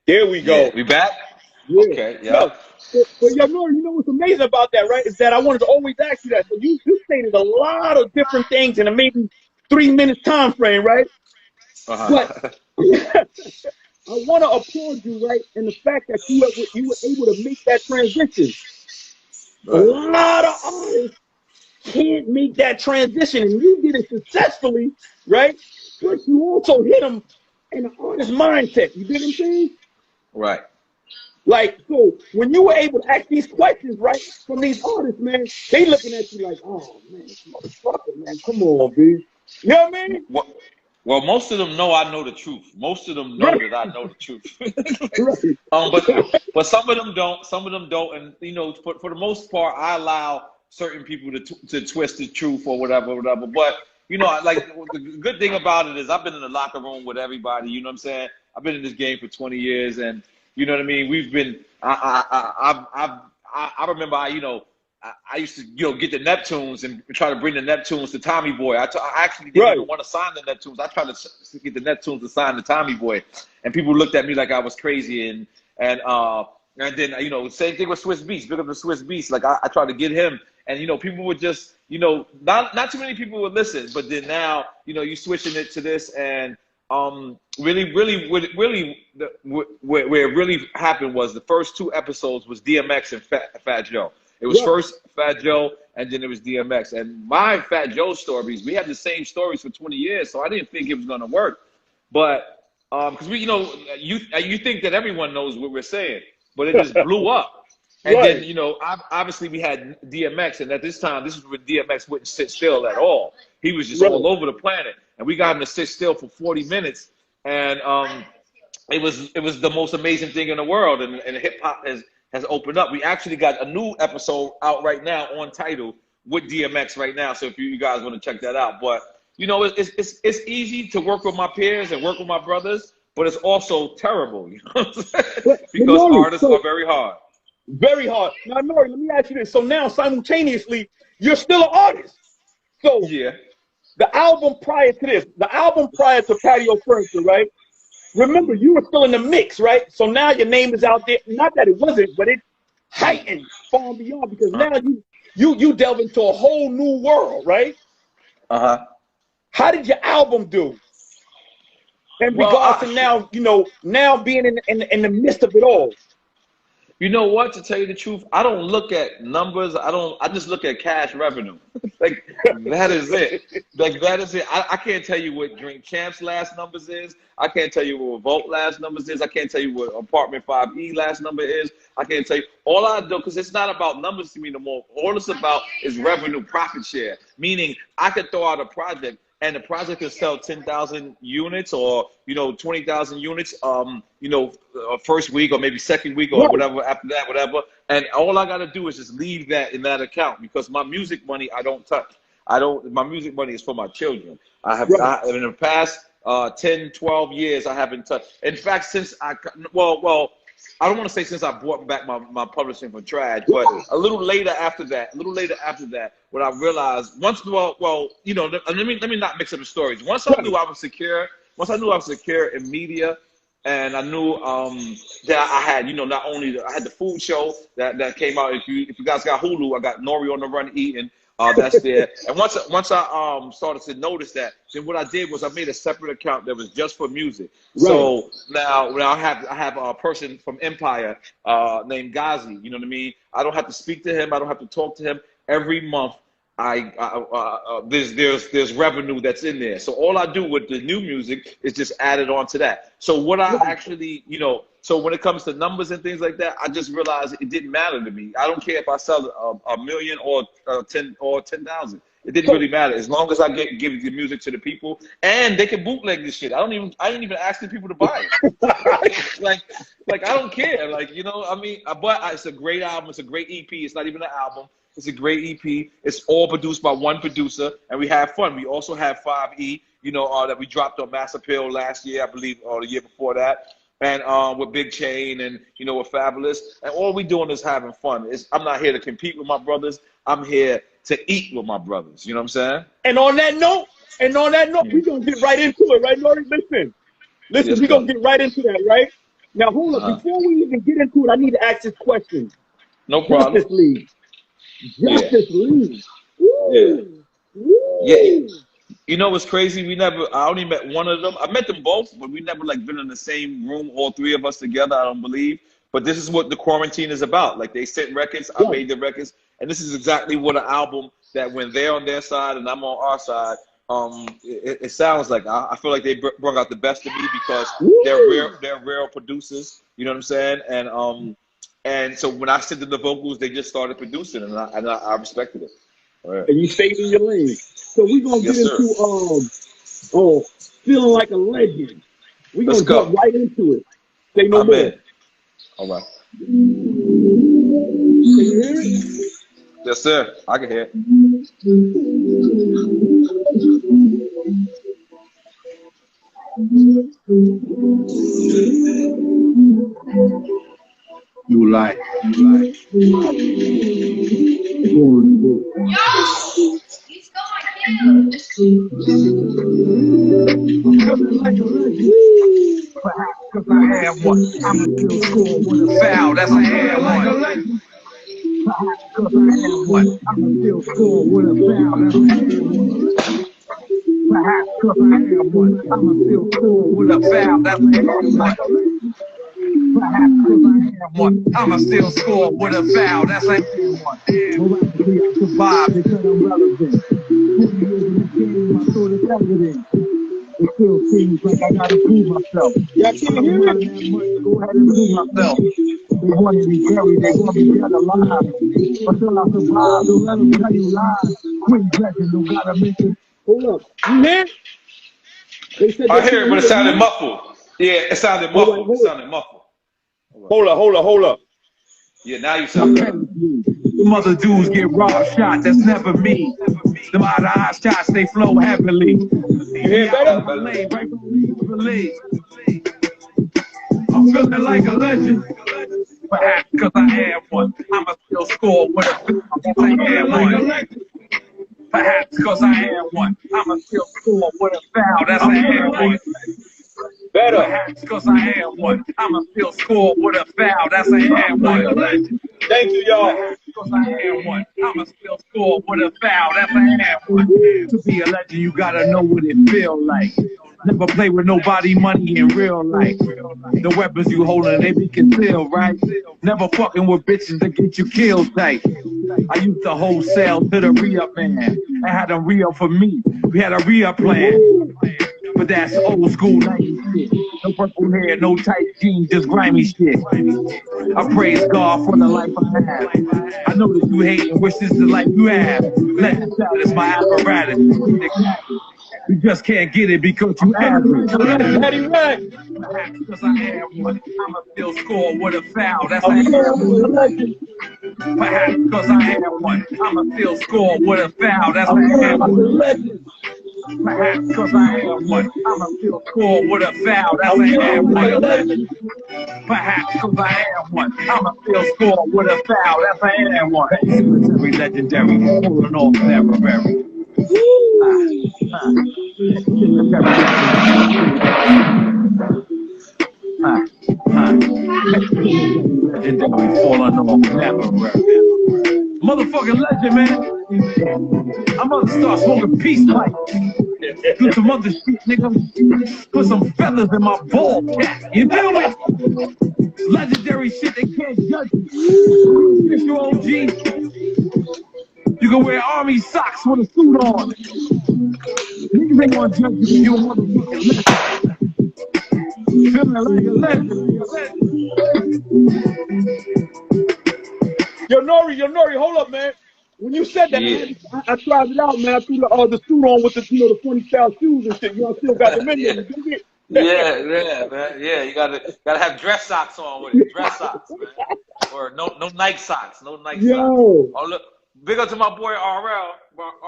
There we go. Yeah, we back? Yeah. Okay, yeah. So N.O.R.E, you know what's amazing about that, right? Is that I wanted to always ask you that. So you stated a lot of different things in a maybe 3 minutes time frame, right? But I want to applaud you, right, in the fact that you were able to make that transition. A Right. lot of artists can't make that transition, and you did it successfully, right? But you also hit them in an artist mindset. You get what I'm saying? Right. Like, so when you were able to ask these questions, right, from these artists, man, they looking at you like, oh, man, motherfucker, man, come on, B. You know what I mean? Well, most of them know I know the truth. Most of them know Right. that I know the truth. Right. But some of them don't. Some of them don't. And you know, for the most part, I allow certain people to twist the truth or whatever. But you know, like the good thing about it is I've been in the locker room with everybody. You know what I'm saying? I've been in this game for 20 years, and you know what I mean. We've been. I remember. I used to, get the Neptunes and try to bring the Neptunes to Tommy Boy. I actually didn't even want to sign the Neptunes. I tried to get the Neptunes to sign the Tommy Boy, and people looked at me like I was crazy. And then same thing with Swiss Beats. Big up the Swiss Beats. Like I tried to get him, and people would just not too many people would listen. But then now you switching it to this, and where it really happened was the first 2 episodes was DMX and Fat Joe. It was first Fat Joe, and then it was DMX. And my Fat Joe stories, we had the same stories for 20 years, so I didn't think it was going to work. But because you think that everyone knows what we're saying, but it just blew up. And then obviously we had DMX, and at this time, this was when DMX wouldn't sit still at all. He was just all over the planet, and we got him to sit still for 40 minutes, and it was the most amazing thing in the world, and hip hop has opened up. We actually got a new episode out right now on Tidal with DMX right now. So if you guys want to check that out, but it's easy to work with my peers and work with my brothers, but it's also terrible, because artists are very hard. Very hard. Now, N.O.R.E, let me ask you this. So now, simultaneously, you're still an artist. So yeah, the album prior to this, the album prior to Patio Furniture, right? Remember, you were still in the mix, right? So now your name is out there. Not that it wasn't, but it heightened far and beyond, because now you delve into a whole new world, right? How did your album do? In regards to now, now being in the midst of it all. You know what? To tell you the truth, I don't look at numbers. I just look at cash revenue. Like that is it. Like that is it. I can't tell you what Drink Champs last numbers is. I can't tell you what Revolt last numbers is. I can't tell you what Apartment 5E last number is. I can't tell you. All I do, because it's not about numbers to me no more. All it's about is revenue profit share. Meaning I could throw out a project, and the project can sell 10,000 units or 20,000 units first week or maybe second week or whatever after that, whatever. And all I gotta do is just leave that in that account, because my music money I don't touch. My music money is for my children. I in the past 10, 12 years I haven't touched. In fact, since I don't want to say since I brought back my publishing from Trash, but a little later after that, what I realized let me not mix up the stories. Once I knew I was secure in media, and I knew that I had, not only I had the food show that came out. If you guys got Hulu, I got N.O.R.E on the Run eating. That's there. And once I started to notice that, then what I did was I made a separate account that was just for music. So now I have a person from Empire named Ghazi. You know what I mean? I don't have to speak to him. I don't have to talk to him. Every month there's revenue that's in there. So all I do with the new music is just add it on to that. So what I actually, so when it comes to numbers and things like that, I just realized it didn't matter to me. I don't care if I sell a million or 10,000. It didn't really matter as long as I give the music to the people, and they can bootleg this shit. I ain't even asking people to buy it. like I don't care. But it's a great album. It's a great EP. It's not even an album. It's a great EP. It's all produced by one producer, and we have fun. We also have 5E, that we dropped on Mass Appeal last year, I believe, or the year before that. And with Big Chain and, with Fabulous. And all we doing is having fun. I'm not here to compete with my brothers. I'm here to eat with my brothers. You know what I'm saying? And on that note, we're going to get right into it, right, N.O.R.E? Listen, we're going to get right into that, right? Now, hold up. Before we even get into it, I need to ask this question. No problem. Justice League. Justice League. Woo. Yeah. Woo. You know what's crazy? I only met one of them. I met them both, but we never like been in the same room, all three of us together, I don't believe. But this is what the quarantine is about. Like they sent records, I made the records, and this is exactly what an album that when they're on their side and I'm on our side, it sounds like. I feel like they brought out the best of me because they're real producers. You know what I'm saying? And so when I sent them the vocals, they just started producing, and I respected it. Right. And you stayed in your lane. So we're gonna get into feeling like a legend. We're gonna jump right into it. Say no more. All right. Can you hear it? Yes, sir. I can hear it. You like. He's going perhaps because I have one, I'm still score with a foul. That's a hand one. Perhaps because I have one, I'm still score with a foul. That's a hand one. Perhaps because I have one, I'm still score with a foul. That's a hand one. Perhaps because I have one, I'ma still score with a foul. That's a hand one. Miraculously I survive because I'm relevant. 40 years in the game, I saw the evidence. It still seems like I gotta prove myself. Y'all can't hear it? Go ahead and prove myself. They wanted me buried, they want me dead alive. But still I survive, don't let them tell you lies. Queensbridge, don't gotta mention. Hold up. You hear? They said I hear it, but it sounded muffled. Yeah, it sounded muffled. It sounded muffled. Hold up. Yeah, now you sound better. Them other dudes get robbed, shot, that's never me. Them out of eye shots, they flow heavily. You hear better? I'm feeling like a legend. Perhaps because I have one, I'ma still score with a foul. Perhaps because I have one, I'ma still score with a foul. That's a hand one. Better. Perhaps because I have one, I'ma still score with a foul. That's a hand one. Thank you, y'all. Perhaps because I have one, I'ma still score with a foul. That's a hand one. To be a legend, you gotta know what it feel like. Never play with nobody money in real life. The weapons you holding, they be concealed, right? Never fucking with bitches that get you killed tight. I used to wholesale to the re-up man. I had them re-up for me. We had a re-up plan. But that's old school 90s shit. No purple hair, no tight jeans, just grimy shit. I praise God for the life I have. I know that you hate and wish this is the life you have. Legend status, my apparatus. You just can't get it because you average. Perhaps because I have one, I'ma still score with a foul. That's a hand one. Perhaps because I have one, I'ma still score with a foul. That's a hand one. Perhaps because I have one, I'ma still score with a foul. That's a hand one. Perhaps because I have one, I'ma still score with a foul. That's a hand one. Military legendary, pulling off temporary. Legendary, falling off temporary. Motherfucking legend, man. I'm about to start smoking peace pipe. Do some other shit, nigga. Put some feathers in my ball cap. You feel me? Legendary shit, they can't judge you. It's your OG. You can wear army socks with a suit on. Niggas ain't gonna judge you. You a motherfucking legend. Feeling like a legend. Yo, N.O.R.E, hold up, man. When you said that, I tried it out, man. I threw the suit on with the, the funny style shoes and shit. Y'all still got them in there. Yeah, man. Yeah, you gotta have dress socks on with it. Dress socks, man. Or no Nike socks. No Nike socks. Oh, look. Big up to my boy RL.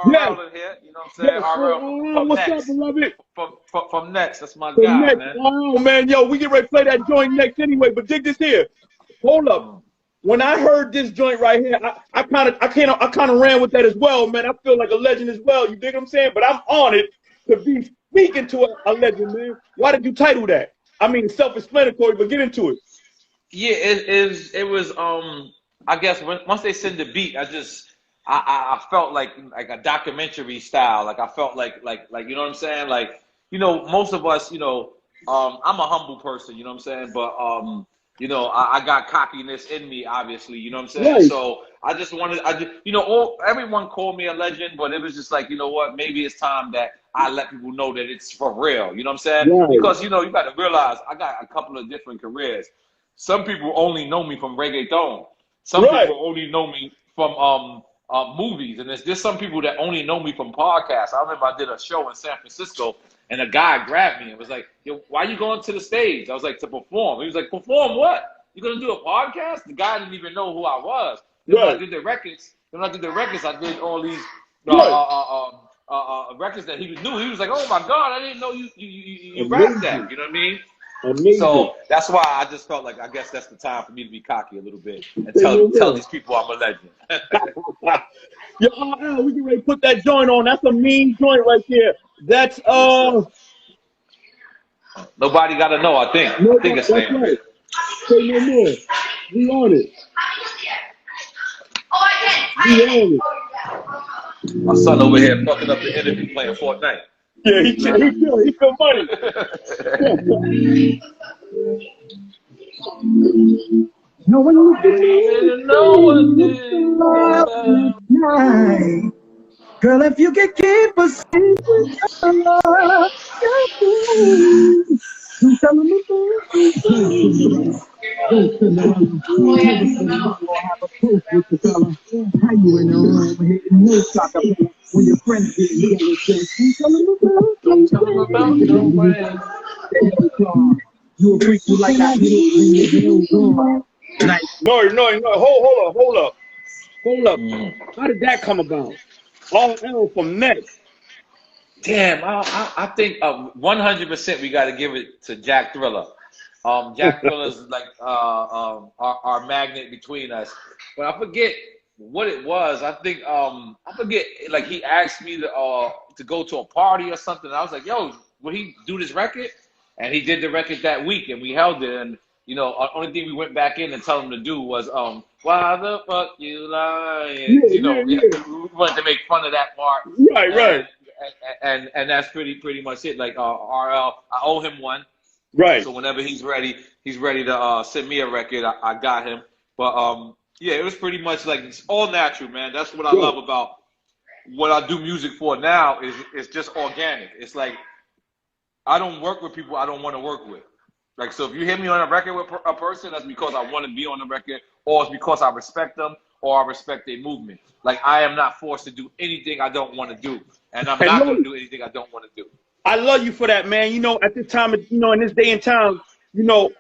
RL in here. You know what I'm saying? RL from what's next. up, beloved? From next. That's my guy, man. Oh, man. Yo, we get ready to play that joint next anyway. But dig this here. Hold up. When I heard this joint right here, I kind of ran with that as well, man. I feel like a legend as well. You dig what I'm saying? But I'm honored to be speaking to a legend, man. Why did you title that? I mean, self-explanatory, but get into it. Yeah, it was I guess once they send the beat, I felt like a documentary style. Like I felt like you know what I'm saying? Like, you know, most of us, you know, I'm a humble person, you know what I'm saying? But you know, I got cockiness in me, obviously, you know what I'm saying? Right. So I just, you know, everyone called me a legend, but it was just like, you know what, maybe it's time that I let people know that it's for real, you know what I'm saying? Right. Because, you know, you got to realize I got a couple of different careers. Some people only know me from reggaeton. Some Right. people only know me from movies, and there's some people that only know me from podcasts. I remember I did a show in San Francisco, and a guy grabbed me and was like, "Yo, why are you going to the stage?" I was like, "To perform." He was like, "Perform what? You gonna do a podcast?" The guy didn't even know who I was. Then when I did the records, I did all these records that he knew. He was like, "Oh my God, I didn't know you rapped that." You know what I mean? Amazing. So that's why I just felt like I guess that's the time for me to be cocky a little bit and tell these people I'm a legend. Yo, we can ready to put that joint on. That's a mean joint right there. That's Nobody gotta know. I think it's that's famous. right. Say no more. We on it. We on it. My son over here fucking up the interview playing Fortnite. Yeah, he feel money. No one night. Girl, if you could keep a secret, don't tell me don't send around. Have a proof with the fella. How you in the room hitting no sock up when your friends get you always say, don't tell them about no way. You a freak, you like that hit nice. No. Hold up. How did that come about? All L from next. Damn, I think 100% we got to give it to Jack Thriller. Jack Thriller's like our magnet between us. But I forget what it was. I think I forget. Like he asked me to go to a party or something. I was like, "Yo, will he do this record?" And he did the record that week, and we held it. And you know, only thing we went back in and tell him to do was "Why the fuck you lying?" We wanted to make fun of that part. Right. And that's pretty much it. Like RL, I owe him one. Right. So whenever he's ready to send me a record. I got him. But yeah, it was pretty much like it's all natural, man. That's what I love about what I do music for now. Is it's just organic. It's like I don't work with people I don't want to work with. Like, so if you hear me on a record with a person, that's because I want to be on the record, or it's because I respect them, or I respect their movement. Like, I am not forced to do anything I don't want to do, and I'm not going to do anything I don't want to do. I love you for that, man. You know, at this time, you know, in this day and time, you know,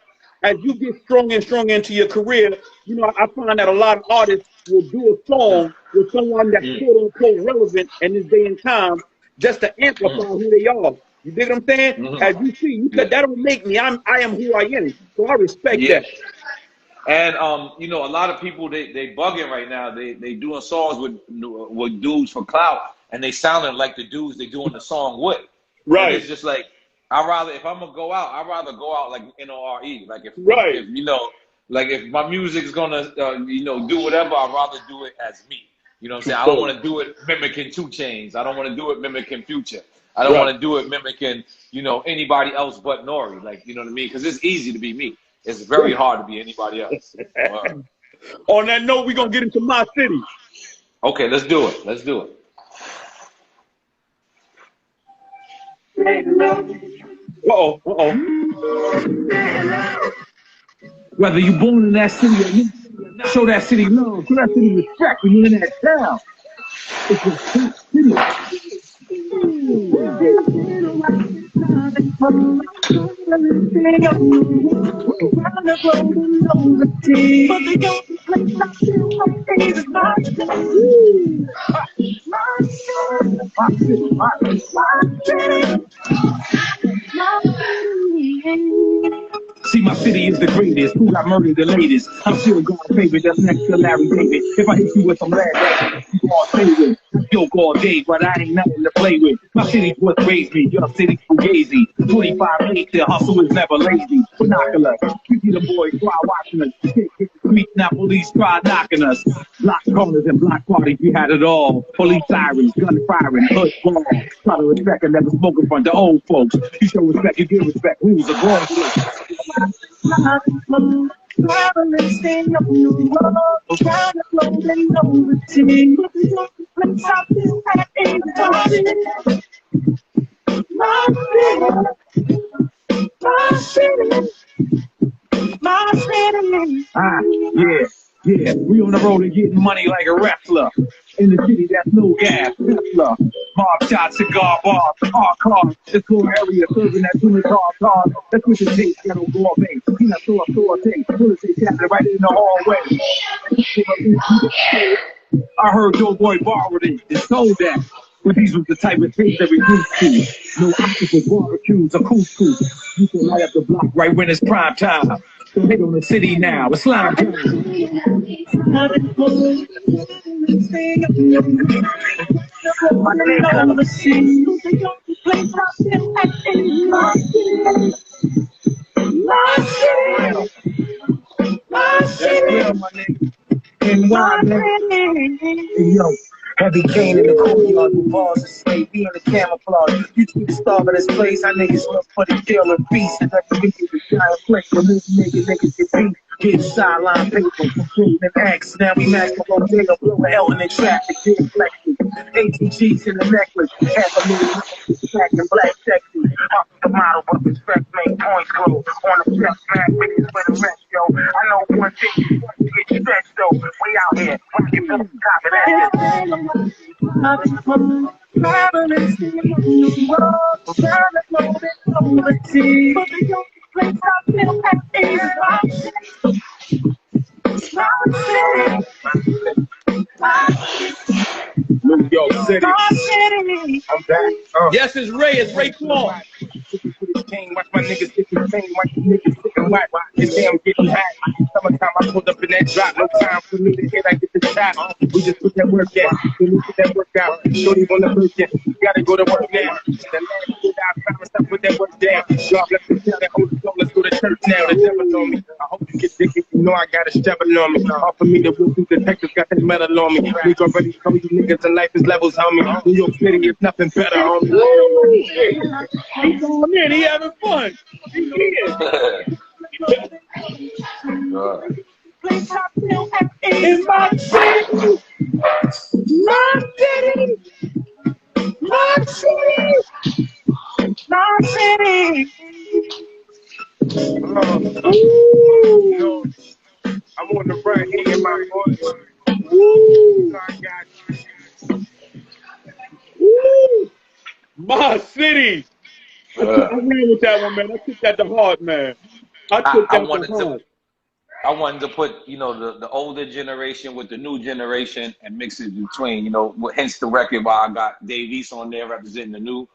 as you get stronger and stronger into your career, you know, I find that a lot of artists will do a song with someone that's quote-unquote relevant in this day and time just to amplify who they are. You dig what I'm saying? As you see, you said that don't make me. I am who I am. So I respect that. And you know, a lot of people they bugging right now. They doing songs with dudes for clout, and they sounding like the dudes they doing the song with. Right. And it's just like if I'm gonna go out, I'd rather go out like N.O.R.E. Like if you know, like if my music's gonna you know, do whatever, I'd rather do it as me. You know what I'm saying? I don't want to do it mimicking 2 Chainz. I don't want to do it mimicking Future. I don't want to do it mimicking, you know, anybody else but N.O.R.E. Like, you know what I mean? Because it's easy to be me. It's very hard to be anybody else. On that note, we're going to get into my city. Okay, let's do it. Let's do it. Uh-oh. Whether you're born in that city or not, show that city love, show that city respect when you're in that town. It's a city. See, my city is the greatest. Who got murdered the latest? I'm still God's favorite. That's next to Larry David. If I hit you with some bad you all say it. Joke all day, but I ain't nothing to play with. My city's what raised me, your city's fugazi. 25 8, the hustle is never lazy. Binoculars, you see the boys try watching us. Hit the streets, now police try knocking us. Block corners and block parties, we had it all. Police sirens, gun firing, hood ball. Try to respect and never spoke in front of old folks. You show respect, you give respect. Who's a grown traveling, stay on the road, trying to flow and know the team. Let's stop this at any time. My city. Yeah, we on the road and getting money like a wrestler. In the city, that's no gas, Tesla. Mob shots, cigar bars, car cars. This whole area serving that tuning cars. That's what it takes, ghetto gourmet. Peanut store taste. Bullets they tapping right in the hallway. I heard your boy borrowed it and sold that. But these was the type of things that we used to. No octopus barbecues or couscous. You can light up the block right when it's prime time. So hit on the city now. It's slime time. Yo, heavy cane in the courtyard with bars of slave, be in the camouflage. You keep starving this place, our niggas look for the kill and beast. And that's the giant flex, remove niggas get beat. Get sideline paper, conclude and X. Now we master on nigga, blow a L in the traffic, get flexing. 18 G's in the necklace, half a million black and black sexy. Off the model, but respect make points grow. On the chest, man, niggas for the rest, yo. I know one thing, you get stretched though. We out here, when you get on the top of that. Traveling, singing on the road, trying to flow it over the sea. But they don't play top middle at New York City. I'm back. Yes, it's Ray. It's Ray Claw. Watch my niggas get the same, watch the niggas sticking white. This damn getting hot. Summertime I pulled up in that drop. No time for me to hit, I get the shot. We just put that work in. We need to put that work out. Shorty on the first day. You gotta go to work now. The man put out, promise I put that work down. God bless me, tell that holy soul, let's go to church now. The devil on me. I hope you get dicky. You know I got a shovel on me. Offer me the real two detectives, got that metal on me. We already told you niggas in life is levels, homie. New York City is nothing better, homie. He's going in. He having fun. In my city, my city, my city, my city. I'm on the right here in my voice. My city. I ran with that one, man. I took that to heart, man. I wanted to put, you know, the older generation with the new generation and mix it between, you know, hence the record why I got Dave East on there representing the new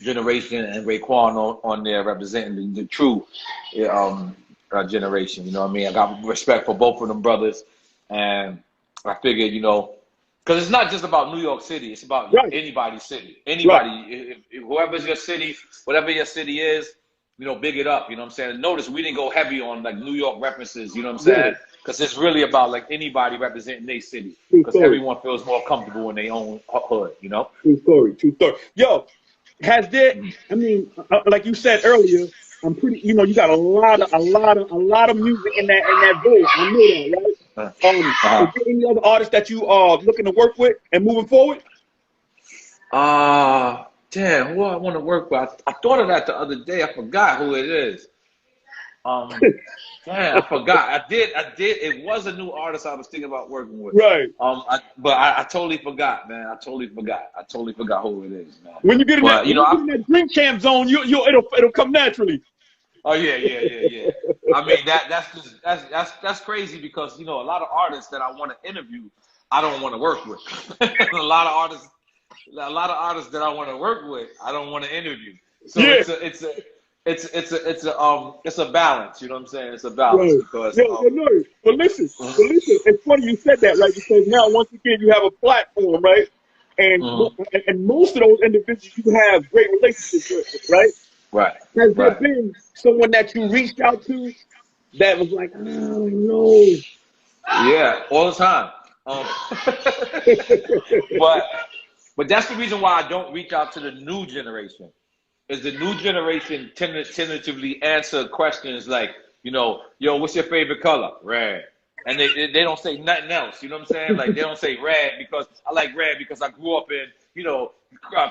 generation and Raekwon on there representing the true generation. You know what I mean? I got respect for both of them brothers, and I figured, you know, because it's not just about New York City, it's about anybody's city. Anybody, if whoever's your city, whatever your city is, you know, big it up, you know what I'm saying? Notice we didn't go heavy on like New York references, you know what I'm saying? Because it's really about like anybody representing their city, because everyone feels more comfortable in their own hood, you know? True story. Yo, has there, I mean, like you said earlier, I'm pretty, you know, you got a lot of music in that voice. I know that, right? Is there any other artists that you are looking to work with and moving forward? Damn, who I want to work with? I thought of that the other day. I forgot who it is. Damn, I forgot. I did. It was a new artist I was thinking about working with. Right. But I totally forgot, man. I totally forgot who it is, man. When you get in that, you know, in that drink champ zone, it'll come naturally. Oh yeah. I mean that's crazy because, you know, a lot of artists that I want to interview, I don't want to work with. a lot of artists that I want to work with, I don't want to interview. So it's a balance. You know what I'm saying? It's a balance because. But listen, it's funny you said that, right? Because now once again you have a platform, right? And and most of those individuals you have great relationships with, right? Right. Has there been someone that you reached out to that was like, I don't know? Yeah, all the time. But that's the reason why I don't reach out to the new generation. Is the new generation tentatively answer questions like, you know, yo, what's your favorite color? Red. And they don't say nothing else. You know what I'm saying? Like, they don't say red because I like red because I grew up in, you know,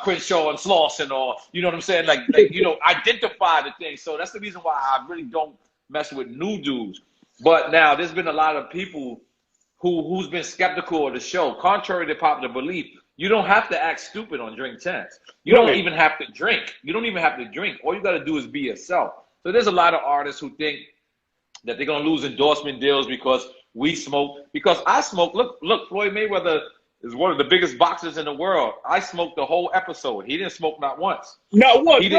Crenshaw and Slauson, or, you know what I'm saying? Like, you know, identify the thing. So that's the reason why I really don't mess with new dudes. But now there's been a lot of people who's been skeptical of the show. Contrary to popular belief, you don't have to act stupid on Drink Champs. You don't even have to drink. You don't even have to drink. All you got to do is be yourself. So there's a lot of artists who think that they're going to lose endorsement deals because we smoke. Because I smoke. Look, Floyd Mayweather is one of the biggest boxers in the world. I smoked the whole episode. He didn't smoke not once. Not once, he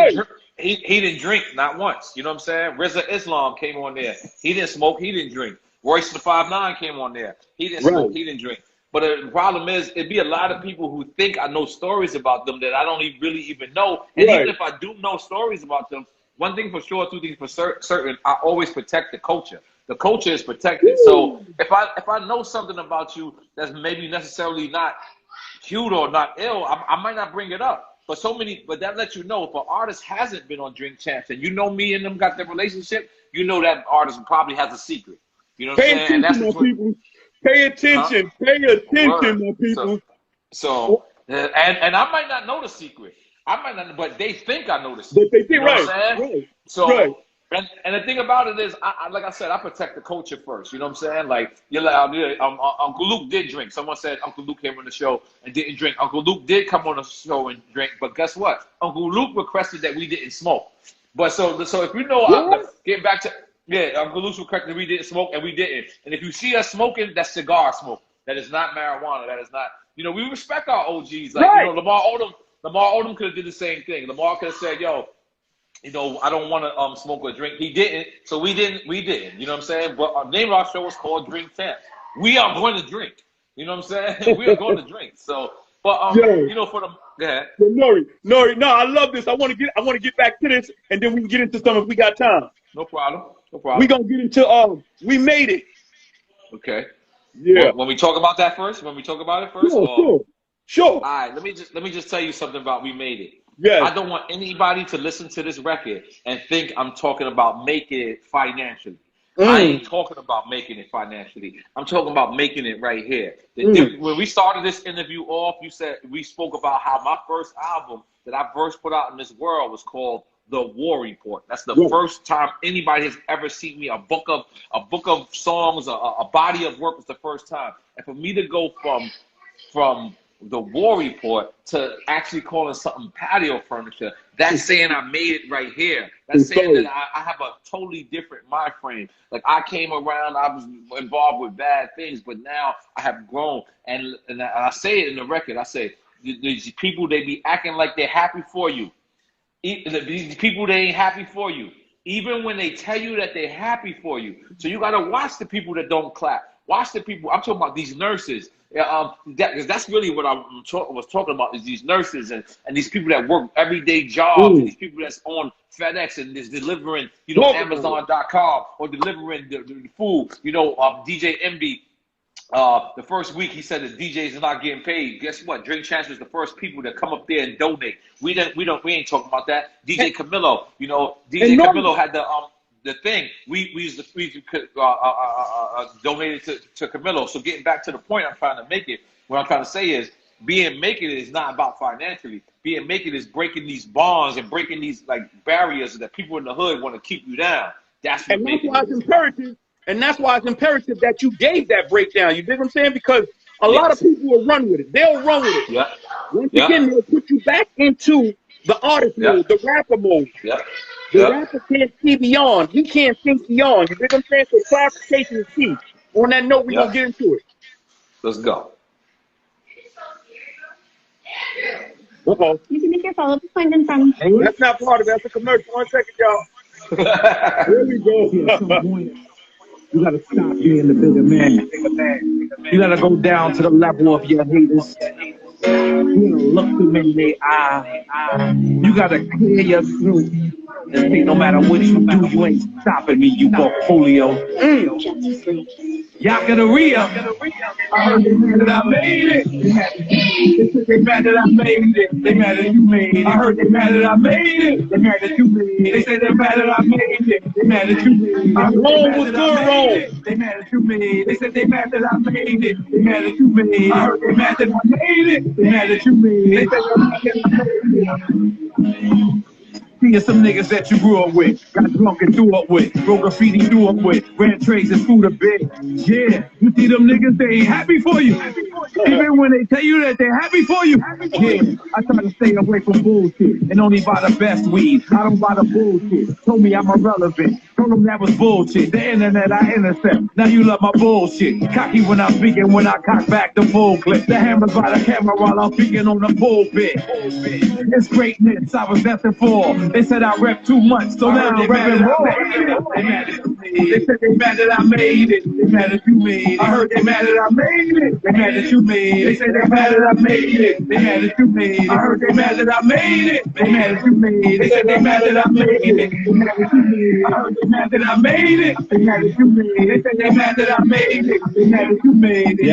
didn't drink not once. You know what I'm saying? Reza Islam came on there. He didn't smoke. He didn't drink. Royce the 5'9" came on there. He didn't smoke. He didn't drink. But the problem is, it'd be a lot of people who think I know stories about them that I don't really even know. And even if I do know stories about them, one thing for sure, two things for certain, I always protect the culture. The culture is protected. So if I know something about you that's maybe necessarily not cute or not ill, I might not bring it up. But that lets you know if an artist hasn't been on Drink Champs and you know me and them got their relationship, you know that artist probably has a secret. You know what I'm saying? Attention, my people. Pay attention. Pay attention, my people. So and I might not know the secret. I might not, but they think I know the secret. But they think, you know what I'm saying? Right. So and the thing about it is, like I said, I protect the culture first. You know what I'm saying? Like, Uncle Luke did drink. Someone said Uncle Luke came on the show and didn't drink. Uncle Luke did come on the show and drink, but guess what? Uncle Luke requested that we didn't smoke. But so if you know, getting back to Uncle Luke requested we didn't smoke and we didn't. And if you see us smoking, that's cigar smoke. That is not marijuana. That is not. You know, we respect our OGs. Like you know, Lamar Odom could have did the same thing. Lamar could have said, yo, you know, I don't want to smoke or drink. He didn't, so we didn't. You know what I'm saying? But our name of our show is called Drink Champs. We are going to drink. You know what I'm saying? We are going to drink. So, but you know, for the N.O.R.E, no, I love this. I want to get back to this, and then we can get into some if we got time. No problem. We gonna get into We Made It. Okay. Yeah. When we talk about that first, Sure. All right. Let me just tell you something about We Made It. Yeah. I don't want anybody to listen to this record and think I'm talking about making it financially. I ain't talking about making it financially. I'm talking about making it right here. When we started this interview off, we spoke about how my first album that I first put out in this world was called The War Report. That's the first time anybody has ever seen me. A book of songs, a body of work was the first time. And for me to go from The War Report to actually calling something Patio Furniture, that's saying I made it right here. That's saying that I have a totally different mind frame. Like, I came around, I was involved with bad things, but now I have grown. And I say it in the record. I say, these people, they be acting like they're happy for you. These people, they ain't happy for you. Even when they tell you that they're happy for you. So you got to watch the people that don't clap. Watch the people. I'm talking about these nurses. Because that's really what I was talking about, is these nurses and these people that work everyday jobs, and these people that's on FedEx and is delivering, you know, Amazon.com or delivering the food. You know, DJ MB, the first week he said that DJs are not getting paid. Guess what? Drink Champs was the first people that come up there and donate. We ain't talking about that. DJ Camilo, you know, DJ Camilo had the thing. We donated to Camilo. So getting back to the point I'm trying to make it, what I'm trying to say is making it is not about financially. Making it is breaking these bonds and breaking these like barriers that people in the hood want to keep you down. That's what why it's imperative. And that's why it's imperative that you gave that breakdown. You dig what I'm saying? Because a lot of people will run with it. They'll run with it. Yeah. Once again, they'll put you back into the artist mode, the rapper mode. Yeah. The rapper can't see beyond. He can't think beyond. You dig what I'm saying? So clarification is key. On that note, we're going to get into it. Let's go. Uh-oh. You can make your follow-up appointment from... That's not part of it. That's a commercial. 1 second, y'all. Here we go. You gotta stop being the bigger man. You gotta go down to the level of your haters. You know, look them in their eye. You gotta clear your throat and think no matter what you do, you ain't stopping me, you portfolio. N.O.R.E. I heard they mad that I made it. They mad that I made it. They mad that you made it. I heard they mad that I made it. They mad that you made it. They say they mad that I made it. They mad that you made it. Wrong was good, wrong. They mad that you made it. They said they mad that I made it. They mad that you made it. I heard they mad that I made it. They mad that you made it. They said they mad that I made it. Seeing some niggas that you grew up with, got drunk and threw up with, wrote graffiti, threw up with, ran trays and food a bit. Yeah, you see them niggas, they ain't happy for you. Even when they tell you that they're happy for you. Yeah, I try to stay away from bullshit and only buy the best weed. I don't buy the bullshit. Told me I'm irrelevant. Told them that was bullshit. The internet I intercept. Now you love my bullshit. Cocky when I'm speaking, when I cock back the full clip. The hammers by the camera while I'm speaking on the pulpit. It's greatness I was destined for. They said I rep too much, so now I'm repping more. They mad at me. They said they mad that I made it. They mad that you made it. I heard they mad that I made it. They mad that you made it. They said they mad that I made it. They mad that you made it. I heard they mad that I made it. They mad that you made it. They said they mad that I made it. They mad that you made it. I heard they mad that I made it. They mad that you made it. They said they mad that I made it. They mad that you made it.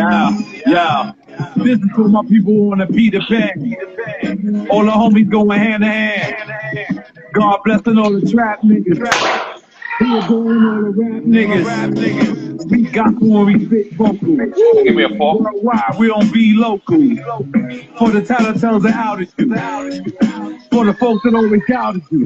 Yeah. This is for my people on the Peter Pan. All the homies going hand in hand. God blessing all the trap niggas. We are going all the rap niggas. We got when we spit vocal. Give me a fork. Worldwide, we don't be local. For the tattletales that outed you. For the folks that always doubted you.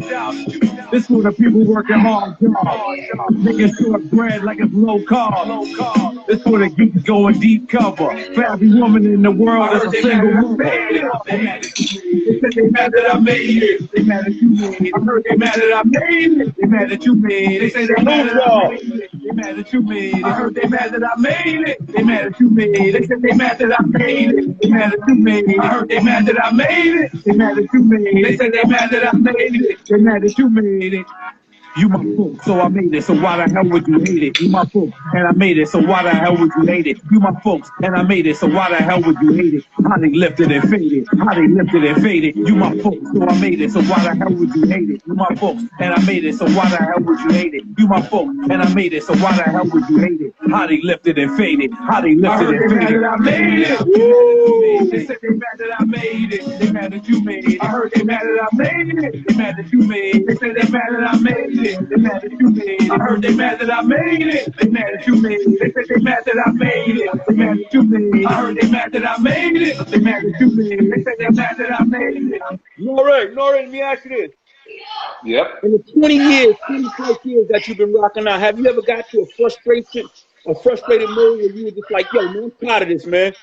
This for the people working hard jobs. Making short bread like it's low carb. This for the geeks going deep cover. For every woman in the world that's a single woman. They said they mad that I made it. They mad that you made it. I heard they mad that I made it. They mad that you made it. They say they mad that I made it. They mad that you made it. I heard they mad that I made it. They mad that you made it. They said they mad that I made it. They mad that you made it. I heard they mad that I made it. They mad that you made it. They said they mad that I made it. They mad that you made it. You my folks, so I made it, so why the hell would you hate it? You my folks, and I made it, so why the hell would you hate it? You my folks, and I made it, so why the hell would you hate it? How they lifted and faded, how they lifted and faded. You my folks, so I made it, so why the hell would you hate it? You my folks, and I made it, so why the hell would you hate it? You my folks, and I made it, so why the hell would you hate it? How they lifted and faded, how they lifted and faded. I made it. They said they mad that I made it. They mad that you made it. I heard they mad that I made it. They mad that you made it. They said they mad that I made it. They mad that you made it. I heard they mad that I made it. They mad that you made it. They said they mad that I made it. They mad that you made it. I heard they mad that I made it. They mad that you made it. They said they mad that I made it. N.O.R.E, let me ask you this. Yep. In the 20 years, 20+ years that you've been rocking out, have you ever got to a frustrated mode where you were just like, yo, man, I'm tired of this, man?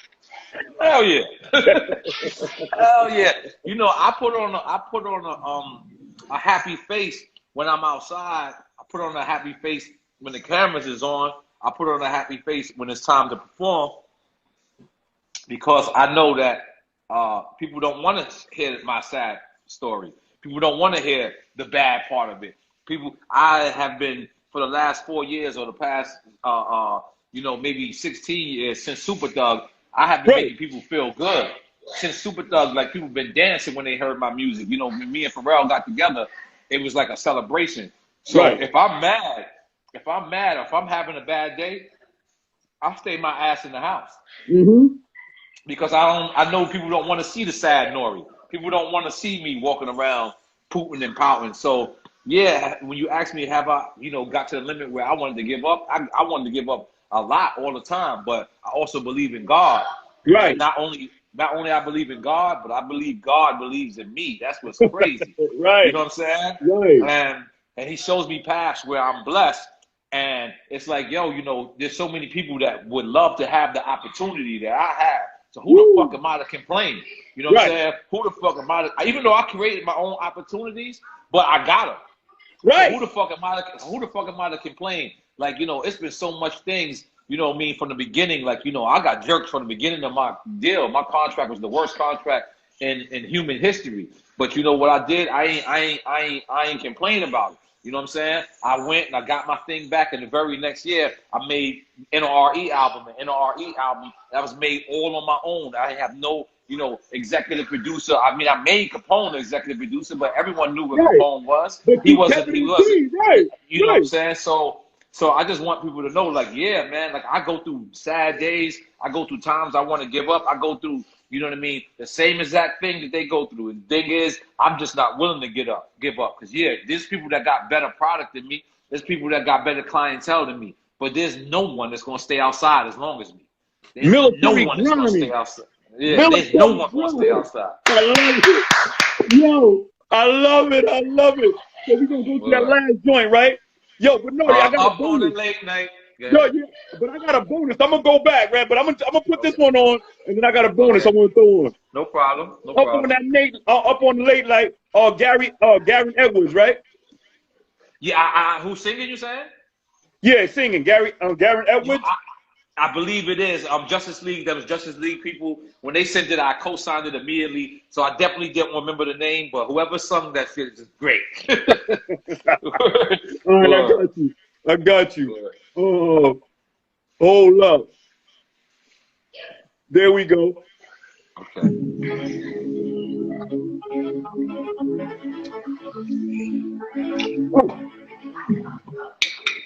Hell yeah. Hell yeah. You know, I put on a happy face when I'm outside. I put on a happy face when the cameras is on. I put on a happy face when it's time to perform, because I know that people don't want to hear my sad story. People don't want to hear the bad part of it. I have been, for the last 4 years or the past, maybe 16 years since Super Thug, I have been making people feel good. Since Super Thug, like, people been dancing when they heard my music. You know, when me and Pharrell got together, it was like a celebration. So if I'm mad, if I'm having a bad day, I'll stay my ass in the house. Because I know people don't want to see the sad N.O.R.E. People don't want to see me walking around pooting and pouting. So yeah, when you ask me, have I, got to the limit where I wanted to give up? I wanted to give up a lot all the time, but I also believe in God. Right. Not only I believe in God, but I believe God believes in me. That's what's crazy. Right. You know what I'm saying? Right. And he shows me paths where I'm blessed. And it's like, yo, there's so many people that would love to have the opportunity that I have. So who the fuck am I to complain? You know what I'm saying? Who the fuck am I to, even though I created my own opportunities, but I got them. Right. So who the fuck am I to complain? Like, it's been so much things, from the beginning. Like, I got jerked from the beginning of my deal. My contract was the worst contract in human history. But you know what I did? I ain't complaining about it. You know what I'm saying? I went and I got my thing back, and the very next year I made N.O.R.E album, that was made all on my own. I have no you know, executive producer. I mean, I made Capone executive producer, but everyone knew what Right. Capone was. But He you wasn't. kept it He in wasn't. peace, right? You know what Right. I'm saying? So I just want people to know, like, yeah, man, like I go through sad days. I go through times I want to give up. I go through, you know what I mean, the same exact thing that they go through. And the thing is, I'm just not willing to give up. Because, yeah, there's people that got better product than me. There's people that got better clientele than me. But there's no one that's going to stay outside as long as me. There's no Military one that's going to stay grinding. outside. Yeah, there's no Military one going to stay grinding. outside. I love it. Yo, I love it. I love it. So we're going to go to that last joint, right? Yo, but no, I got a Up on the bonus. late night. Yo, yeah, but I got a bonus. I'm going to go back, right? But I'm gonna put this one on, and then I got a bonus I want to throw on. No problem. No Up problem. on that up on the late night, Gary Edwards, right? Yeah, who's singing, you saying? Yeah, singing. Gary Edwards. I believe it is. Justice League. That was Justice League people. When they sent it, I co-signed it immediately. So I definitely didn't remember the name, but whoever sung that shit is great. All right, I got you. Oh, hold up. There we go. Okay.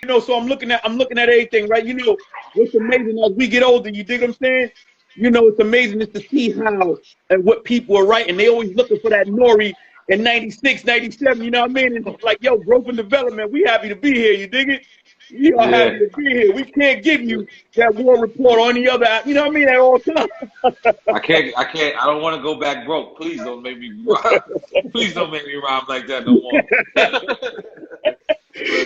You know, so I'm looking at everything, right? You know, what's amazing as we get older, you dig what I'm saying? You know, it's amazing just to see how and what people are writing. They always looking for that N.O.R.E. in 96, 97, you know what I mean? And it's like, yo, growth and development, we happy to be here, you dig it? We are happy to be here. We can't give you that war report or any other, you know what I mean, at all times. I can't, I don't want to go back broke. Please don't make me rhyme. Please don't make me rhyme like that no more.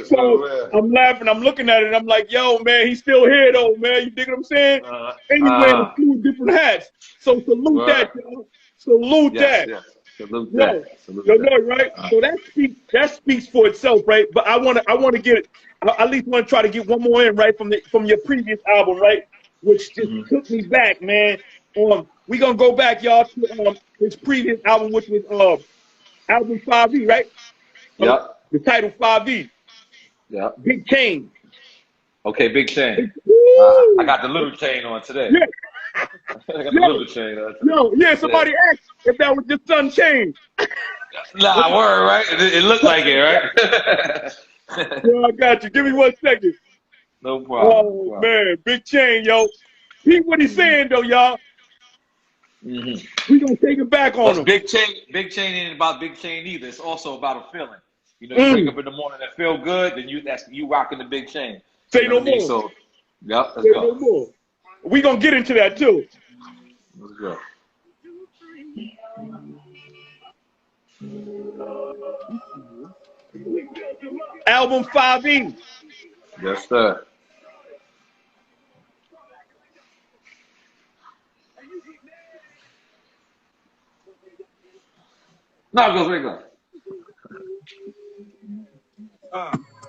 So I'm laughing, I'm looking at it, and I'm like, yo, man, he's still here, though, man. You dig what I'm saying? Anyway, in a few different hats. So salute that, yo. Salute that. Yes. Salute that. Right? So that speaks for itself, right? But I want to get, I at least want to try to get one more in, right, from your previous album, right? Which just took me back, man. We gonna go back, y'all, to his previous album, which was album 5E, right? Yep. The title 5E. Yeah. Big Chain. Okay, Big Chain. I got the little chain on today. Yeah. I got the little chain on today. Somebody asked if that was your son's chain. Nah, word, right? It looked like it, right? Yo, I got you. Give me 1 second. No problem. Oh, man. Big Chain, yo. Hear what he's saying, though, y'all. We gonna take it back on him. Big Chain ain't about Big Chain either. It's also about a feeling. You know, you wake up in the morning and feel good, then you rocking the Big Chain. Say no more. So, yep, let's go. No more. We gonna get into that too. Let's go. Album 5E. Yes, sir. No, go, there you go.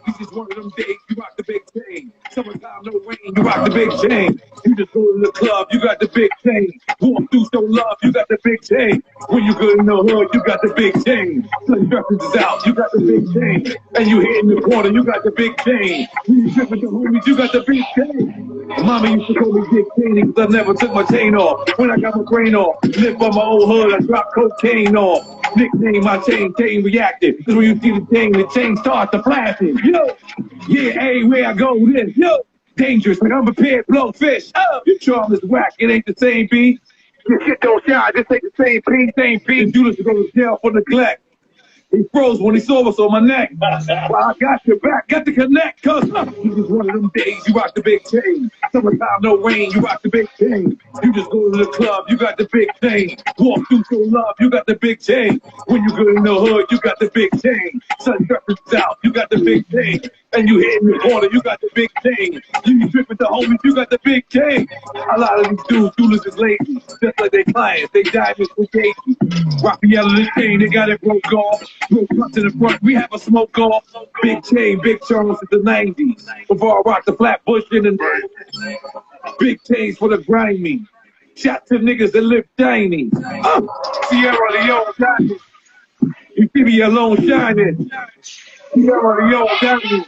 This is one of them days you rock the big chain. Summertime, no rain, you rock the big chain. You just go to the club, you got the big chain. Walk through so love, you got the big chain. When you good in the hood, you got the big chain. Sundresses is out, you got the big chain. And you hit in the corner, you got the big chain. When you trip with the homies, you got the big chain. Mama used to call me Big Chain because I never took my chain off. When I got my brain off, lived on my old hood, I dropped cocaine off. Nickname my chain reactive. Cause when you see the chain starts to flashing. Yo, yeah, everywhere I go, this, yo, dangerous, like I'm prepared blowfish. Your charm is whack, it ain't the same beat. Your shit don't shine, just ain't the same beat. You just go to jail for neglect. He froze when he saw us on my neck. Well, I got your back, got the connect, cuz this is one of them days you rock the big chain. Summertime, no rain, you rock the big chain. You just go to the club, you got the big chain. Walk through so love, you got the big chain. When you good in the hood, you got the big chain. Sun references out, you got the big chain. And you hit in the corner, you got the big chain. You trip with the homies, you got the big chain. A lot of these dudes is lazy, just like their clients, they diamonds for cases. Raphael of the chain, they got it broke off. Broke up to the front, we have a smoke off. Big chain, big Charles in the 90s. Before I rocked the flat bush in the big chains for the grimy. Shot to niggas that live tiny. Sierra Leone diamond. You see me alone shining. Sierra Leone diamond.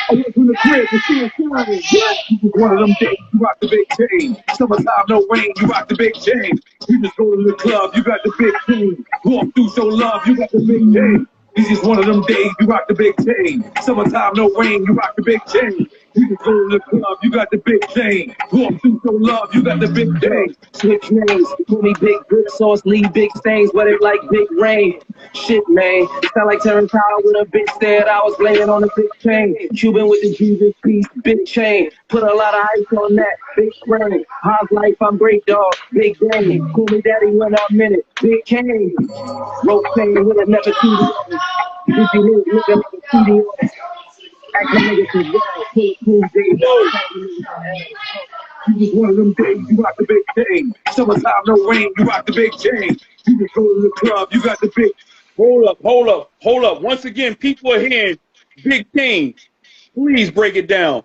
I went to the crib to see it shining. This is one of them days. you rock the big chain. Summertime, no rain, you rock the big chain. You just go to the club, you got the big chain. Walk through, show love, you got the big chain. This is one of them days, you rock the big chain. Summertime, no rain, you rock the big chain. You just go to the club, you got the big chain. Walk through, show love, you got the big chain. Switch names, call me Big Good Sauce, leave big stains, but it like big rain. Shit, man, sound like Terrence Howard with a big stare. I was laying on a big chain. Cuban with the Jesus piece, big chain. Put a lot of ice on that, big frame. How's life? I'm great, dog. Big game. Call me daddy when I'm in it. Big cane. Rope chain with a never cheated. If you look like a studio. Act like niggas is well. Cool day. You just one of them days, you rock the big chain. Summertime, no rain, you rock the big chain. You just go to the club, you got the big. Hold up. Once again, people are hearing big chain. Please break it down.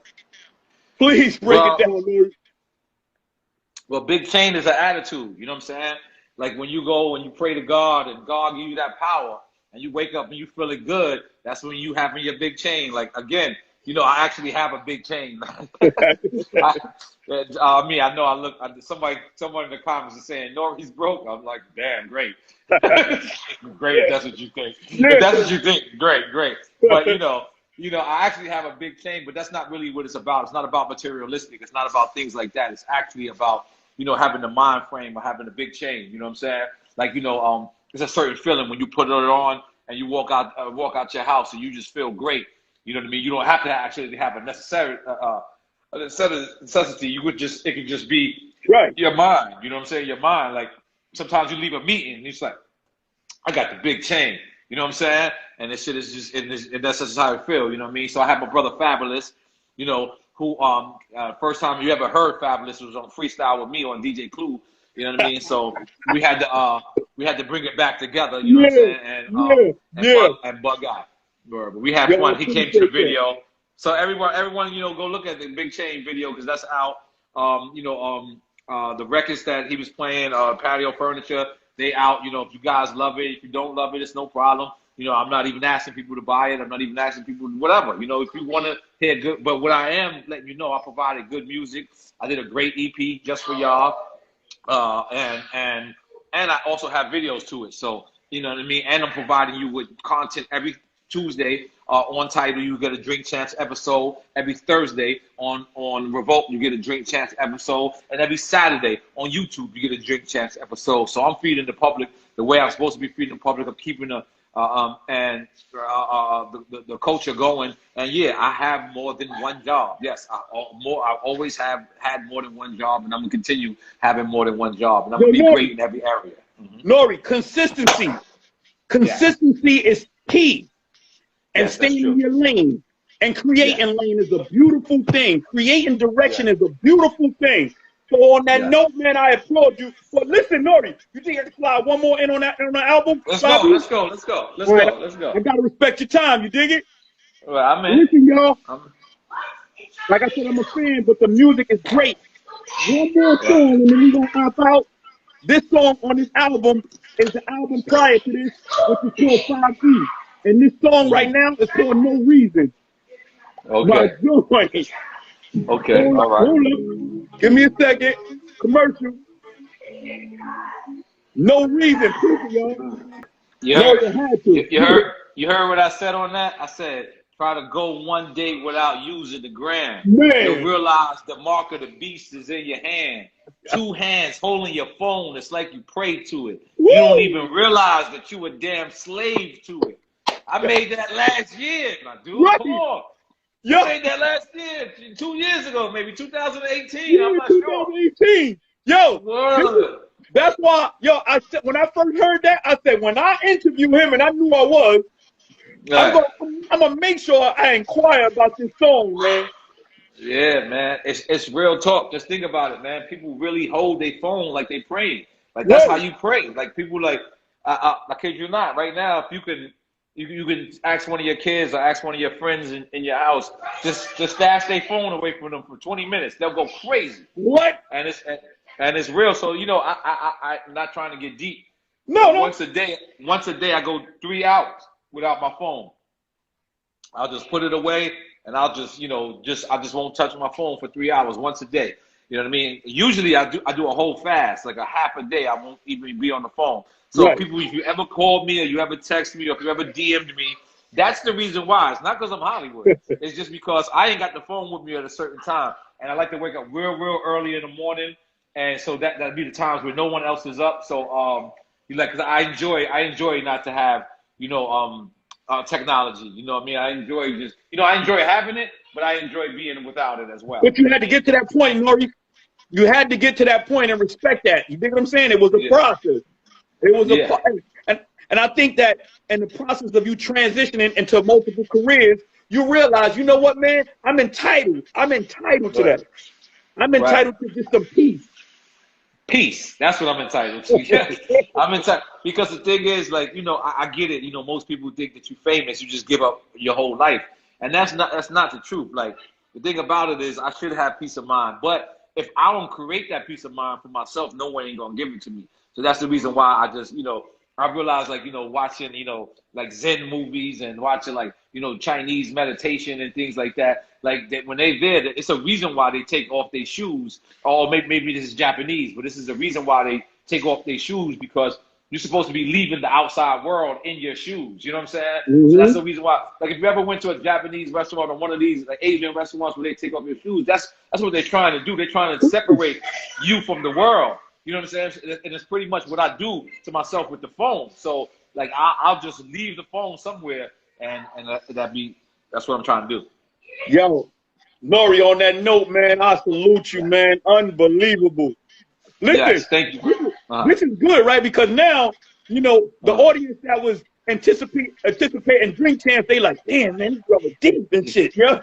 Please break it down, Lord. Well, big chain is an attitude. You know what I'm saying? Like when you go and you pray to God and God give you that power and you wake up and you feeling good, that's when you having your big chain. Like, again, you know, I actually have a big chain. I know I look, someone in the comments is saying, N.O.R.E, he's broke. I'm like, damn, great. Great, if that's what you think. If that's what you think, great. But, you know, I actually have a big chain, but that's not really what it's about. It's not about materialistic. It's not about things like that. It's actually about, you know, having the mind frame of having a big chain. You know what I'm saying? Like, you know, it's a certain feeling when you put it on and you walk out your house and you just feel great. You know what I mean? You don't have to actually have a necessity. It could just be your mind. You know what I'm saying? Your mind. Like sometimes you leave a meeting and it's like, I got the big chain. You know what I'm saying? And this shit is just, and that's just how I feel. You know what I mean? So I have my brother Fabulous, you know, who first time you ever heard Fabulous was on Freestyle with me on DJ Clue. You know what I mean? So we had to bring it back together. You know what I'm saying? And Bug Out. But we had fun. He came to the video. So everyone, you know, go look at the Big Chain video because that's out. The records that he was playing, Patio Furniture, they out. You know, if you guys love it, if you don't love it, it's no problem. You know, I'm not even asking people to buy it. I'm not even asking people whatever. You know, if you want to hear good, but what I am letting you know, I provided good music. I did a great EP just for y'all, and I also have videos to it. So you know what I mean. And I'm providing you with content every Tuesday on Tidal, you get a Drink Champs episode. Every Thursday on Revolt, you get a Drink Champs episode. And every Saturday on YouTube, you get a Drink Champs episode. So I'm feeding the public the way I'm supposed to be feeding the public. I'm keeping the culture going. And yeah, I have more than one job. Yes, I always have had more than one job, and I'm gonna continue having more than one job. And I'm gonna be great in every area. N.O.R.E, consistency. Consistency is key. And staying in your lane and creating lane is a beautiful thing. Creating direction is a beautiful thing. So on that note, man, I applaud you. But listen, N.O.R.E, you think I can slide one more in on the album? Let's go. I gotta respect your time. You dig it? Well, I'm in. Listen, y'all. Like I said, I'm a fan, but the music is great. One more song, and then we gonna hop out. This song on this album is the album prior to this, which is called 5E. And this song right now is called No Reason. Okay. Okay. All right. Hold up. Give me a second. Commercial. No Reason. Y'all. You heard what I said on that? I said, try to go one day without using the gram. You'll realize the mark of the beast is in your hand. Two hands holding your phone. It's like you pray to it. You don't even realize that you a damn slave to it. I made that last year, my dude. Come on. I made that last year, 2 years ago, maybe 2018. I'm not 2018. Yo, that's why, I said, when I first heard that, I said, when I interview him, and I knew I was, I'm going to make sure I inquire about this song, man. Yeah, man. It's real talk. Just think about it, man. People really hold their phone like they praying. Like, that's how you pray. Like, people like, I kid you not, right now, if you can ask one of your kids or ask one of your friends in your house, just stash their phone away from them for 20 minutes. They'll go crazy. What? And it's real. So, you know, I'm not trying to get deep. No. Once a day, I go 3 hours without my phone. I'll just put it away and I'll just, I just won't touch my phone for 3 hours once a day. You know what I mean? Usually I do a whole fast, like a half a day. I won't even be on the phone. So Right. people, if you ever called me or you ever text me or if you ever DM'd me, that's the reason why. It's not because I'm Hollywood. It's just because I ain't got the phone with me at a certain time. And I like to wake up real early in the morning. And so that'd be the times where no one else is up. So, cause I enjoy not to have, technology. You know what I mean? I enjoy I enjoy having it, but I enjoy being without it as well. But you had to get to that point, N.O.R.E. You had to get to that point and respect that. You dig what I'm saying? It was a process. It was a process. And I think that in the process of you transitioning into multiple careers, you realize, you know what, man? I'm entitled. I'm entitled to that. I'm entitled to just some peace. Peace. That's what I'm entitled to. Yes. I'm entitled because the thing is, like, I get it. Most people think that you're famous, you just give up your whole life, and that's not the truth. Like, the thing about it is, I should have peace of mind, but if I don't create that peace of mind for myself, no one ain't gonna give it to me. So that's the reason why I just, I realized, like, watching, like Zen movies and watching, like, Chinese meditation and things like that. Like, when they're there, it's a reason why they take off their shoes. Or maybe this is Japanese, but this is the reason why they take off their shoes, because you're supposed to be leaving the outside world in your shoes. You know what I'm saying? Mm-hmm. So that's the reason why. Like, if you ever went to a Japanese restaurant or one of these like Asian restaurants where they take off your shoes, that's what they're trying to do. They're trying to separate you from the world. You know what I'm saying? And it's pretty much what I do to myself with the phone. So, like, I'll just leave the phone somewhere, and that's what I'm trying to do. Yo, N.O.R.E, on that note, man, I salute you, man. Unbelievable. Listen, yes, thank you. This is good, right? Because now, the audience that was anticipating Drink Champs, they like, damn, man, this brother deep and shit, yo.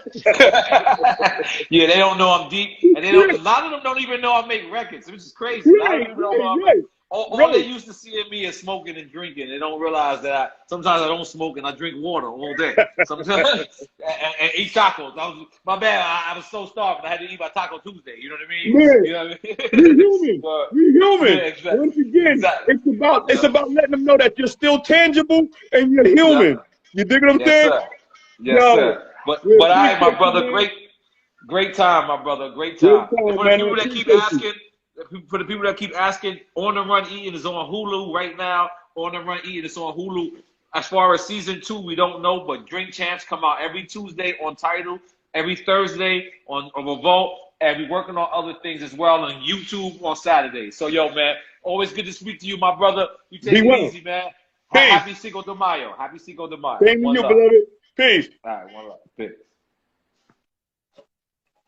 Yeah, they don't know I'm deep, and a lot of them don't even know I make records, which is crazy. All they used to seeing me is smoking and drinking. They don't realize that sometimes I don't smoke and I drink water all day. Sometimes and eat tacos. My bad. I was so starved. I had to eat my Taco Tuesday. You know what I mean? Yeah. You know what I mean? You're human. You're human. Yeah, exactly. Once again, it's about letting them know that you're still tangible and you're human. Yeah. You dig what I'm saying? Sir. Yes, sir. But I, my brother, great time, my brother. Great time. For the people that keep asking, On the Run Eating is on Hulu right now. On the Run Eating is on Hulu. As far as season 2, we don't know, but Drink Champs come out every Tuesday on Tidal, every Thursday on Revolt, and we're working on other things as well on YouTube on Saturday. So, yo, man, always good to speak to you, my brother. You take it easy, man. Happy Cinco de Mayo. Happy Cinco de Mayo. Thank you, beloved. Peace. All right, one love. Peace.